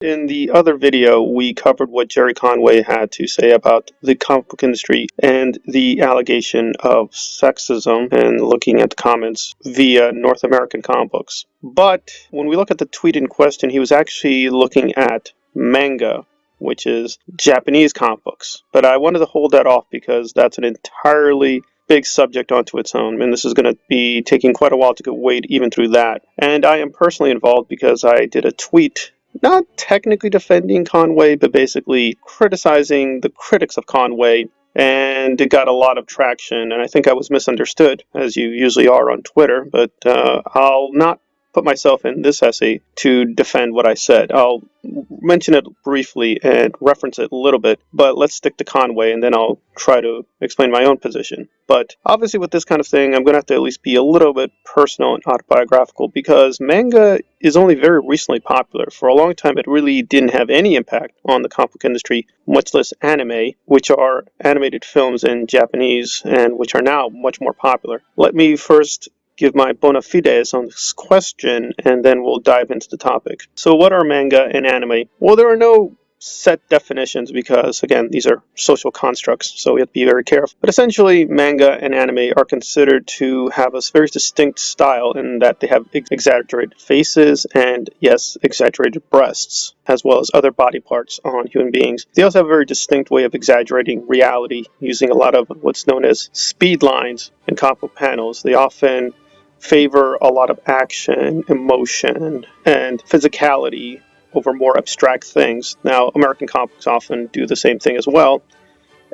In the other video, we covered what Jerry Conway had to say about the comic book industry and the allegation of sexism and looking at the comments via North American comic books. But when we look at the tweet in question, he was actually looking at manga, which is Japanese comic books. But I wanted to hold that off because that's an entirely big subject onto its own, and this is going to be taking quite a while to wade even through that. And I am personally involved because I did a tweet not technically defending Conway, but basically criticizing the critics of Conway, and it got a lot of traction, and I think I was misunderstood, as you usually are on Twitter, but I'll not put myself in this essay to defend what I said. I'll mention it briefly and reference it a little bit, but let's stick to Conway and then I'll try to explain my own position. But obviously with this kind of thing, I'm going to have to at least be a little bit personal and autobiographical because manga is only very recently popular. For a long time, it really didn't have any impact on the comic book industry, much less anime, which are animated films in Japanese and which are now much more popular. Let me first give my bona fides on this question, and then we'll dive into the topic. So what are manga and anime? Well, there are no set definitions because, again, these are social constructs, so we have to be very careful. But essentially, manga and anime are considered to have a very distinct style in that they have exaggerated faces and, yes, exaggerated breasts, as well as other body parts on human beings. They also have a very distinct way of exaggerating reality using a lot of what's known as speed lines in comic book panels. They often favor a lot of action, emotion, and physicality over more abstract things. Now, American comics often do the same thing as well.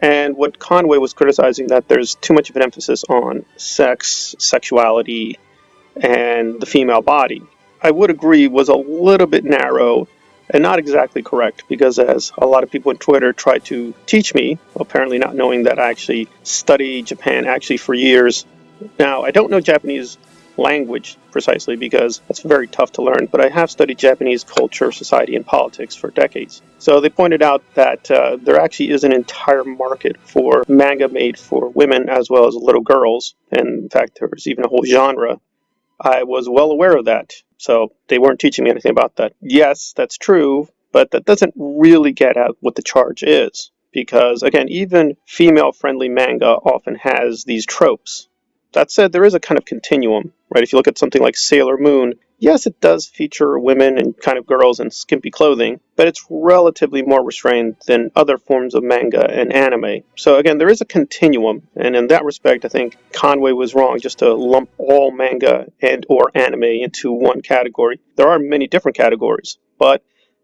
And what Conway was criticizing, that there's too much of an emphasis on sex, sexuality, and the female body, I would agree was a little bit narrow and not exactly correct, because as a lot of people on Twitter tried to teach me, apparently not knowing that I actually studied Japan actually for years. Now, I don't know Japanese language precisely because that's very tough to learn, but I have studied Japanese culture, society, and politics for decades. So they pointed out that there actually is an entire market for manga made for women as well as little girls, and in fact there was even a whole genre. I was well aware of that, so they weren't teaching me anything about that. Yes, that's true, but that doesn't really get at what the charge is, because again, even female-friendly manga often has these tropes. That said, there is a kind of continuum, right? If you look at something like Sailor Moon, yes, it does feature women and kind of girls in skimpy clothing, but it's relatively more restrained than other forms of manga and anime. So again, there is a continuum, and in that respect, I think Conway was wrong just to lump all manga and or anime into one category. There are many different categories, but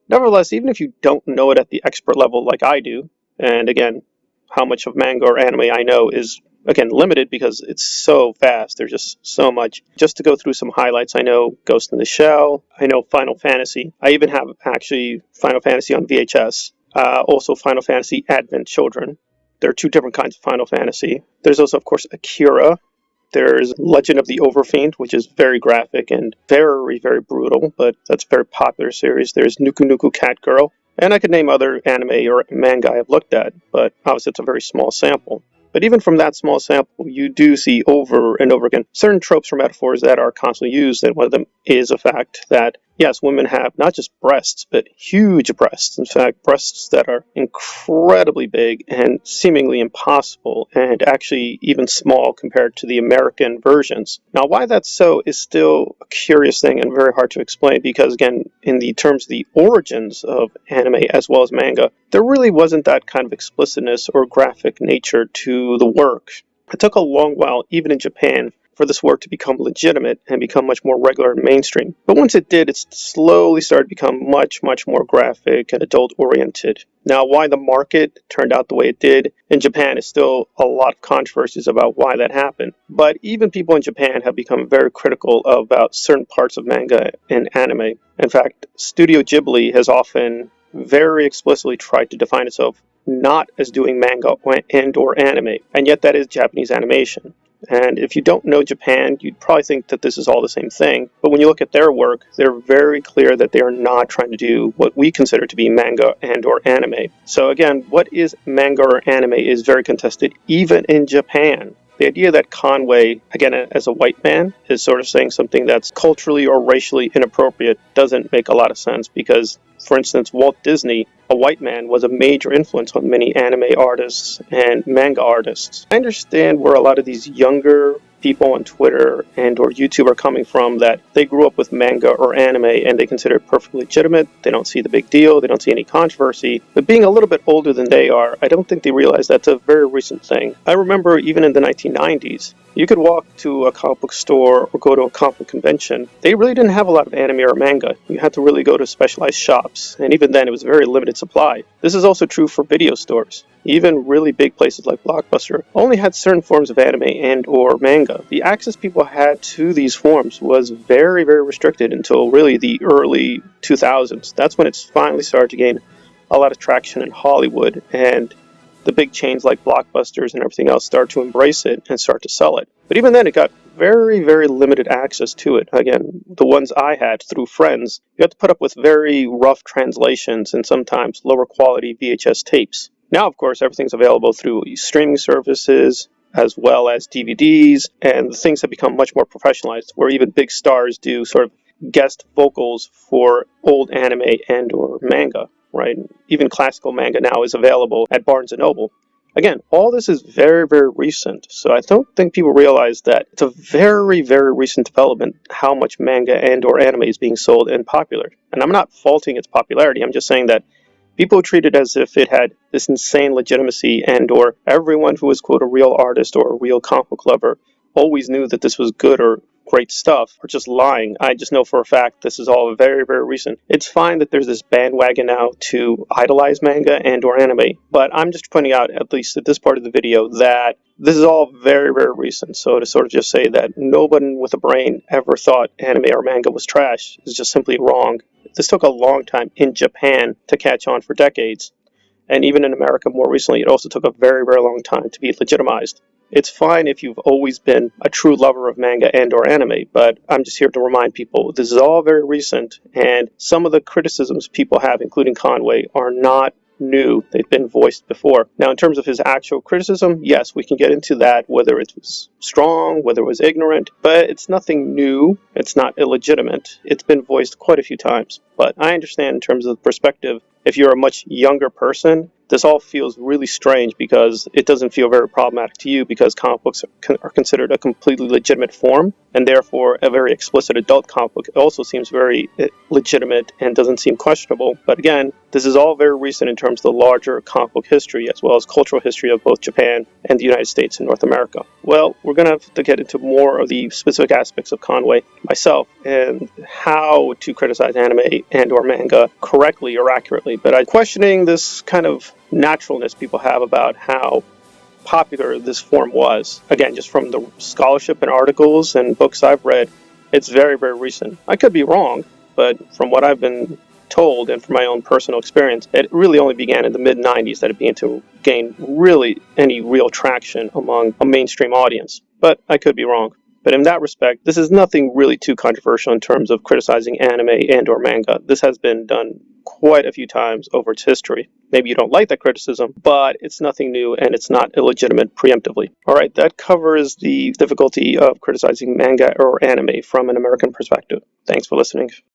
nevertheless, even if you don't know it at the expert level like I do, and again, how much of manga or anime I know is again limited because it's so vast, there's just so much. Just to go through some highlights, I know Ghost in the Shell, I know Final Fantasy, I even have actually Final Fantasy on VHS, also Final Fantasy Advent Children. There are two different kinds of Final Fantasy. There's also of course Akira, there's Legend of the Overfiend, which is very graphic and very, very brutal, but that's a very popular series. There's Nuku Nuku Cat Girl, and I could name other anime or manga I have looked at, but obviously it's a very small sample. But even from that small sample, you do see over and over again certain tropes or metaphors that are constantly used, and one of them is a fact that, yes, women have not just breasts, but huge breasts. In fact, breasts that are incredibly big and seemingly impossible, and actually even small compared to the American versions. Now, why that's so is still a curious thing and very hard to explain, because again, in the terms of the origins of anime as well as manga, there really wasn't that kind of explicitness or graphic nature to the work. It took a long while, even in Japan, for this work to become legitimate and become much more regular and mainstream. But once it did, it slowly started to become much, much more graphic and adult-oriented. Now, why the market turned out the way it did in Japan is still a lot of controversies about why that happened. But even people in Japan have become very critical about certain parts of manga and anime. In fact, Studio Ghibli has often very explicitly tried to define itself not as doing manga and or anime, and yet that is Japanese animation. And if you don't know Japan, you'd probably think that this is all the same thing. But when you look at their work, they're very clear that they are not trying to do what we consider to be manga and or anime. So again, what is manga or anime is very contested even in Japan. the idea that Conway, again, as a white man, is sort of saying something that's culturally or racially inappropriate doesn't make a lot of sense because, for instance, Walt Disney, a white man, was a major influence on many anime artists and manga artists. I understand where a lot of these younger people on Twitter and or YouTube are coming from, that they grew up with manga or anime and they consider it perfectly legitimate. They don't see the big deal. They don't see any controversy. But being a little bit older than they are, I don't think they realize that's a very recent thing. I remember even in the 1990s, you could walk to a comic book store or go to a comic book convention. They really didn't have a lot of anime or manga. You had to really go to specialized shops, and even then it was a very limited supply. This is also true for video stores. Even really big places like Blockbuster only had certain forms of anime and or manga. The access people had to these forms was very, very restricted until really the early 2000s. That's when it's finally started to gain a lot of traction in Hollywood, and the big chains like Blockbusters and everything else start to embrace it and start to sell it. But even then, it got very, very limited access to it. Again, the ones I had through friends, you had to put up with very rough translations and sometimes lower quality VHS tapes. Now, of course, everything's available through streaming services as well as DVDs, and things have become much more professionalized, where even big stars do sort of guest vocals for old anime and or manga, right? Even classical manga now is available at Barnes & Noble. Again, all this is very, very recent, so I don't think people realize that it's a very, very recent development how much manga and or anime is being sold and popular. And I'm not faulting its popularity, I'm just saying that people treat it as if it had this insane legitimacy, and or everyone who was, quote, a real artist or a real comic book lover always knew that this was good or great stuff, or just lying. I just know for a fact this is all very, very recent. It's fine that there's this bandwagon now to idolize manga and or anime, but I'm just pointing out, at least at this part of the video, that this is all very, very recent. So to sort of just say that nobody with a brain ever thought anime or manga was trash is just simply wrong. This took a long time in Japan to catch on for decades. And even in America more recently, it also took a very, very long time to be legitimized. It's fine if you've always been a true lover of manga and or anime, but I'm just here to remind people this is all very recent, and some of the criticisms people have, including Conway, are not new. They've been voiced before. Now, in terms of his actual criticism, yes, we can get into that, whether it was strong, whether it was ignorant, but it's nothing new. It's not illegitimate. It's been voiced quite a few times. But I understand in terms of the perspective, if you're a much younger person, this all feels really strange because it doesn't feel very problematic to you because comic books are considered a completely legitimate form, and therefore a very explicit adult comic book also seems very legitimate and doesn't seem questionable. But again, this is all very recent in terms of the larger comic book history as well as cultural history of both Japan and the United States and North America. Well, we're going to have to get into more of the specific aspects of Conway myself and how to criticize anime and or manga correctly or accurately. But I'm questioning this kind of naturalness people have about how popular this form was. Again, just from the scholarship and articles and books I've read, it's very, very recent. I could be wrong, but from what I've been told and from my own personal experience, it really only began in the mid-90s that it began to gain really any real traction among a mainstream audience. But I could be wrong. But in that respect, this is nothing really too controversial in terms of criticizing anime and or manga. This has been done quite a few times over its history. Maybe you don't like that criticism, but it's nothing new and it's not illegitimate preemptively. All right, that covers the difficulty of criticizing manga or anime from an American perspective. Thanks for listening.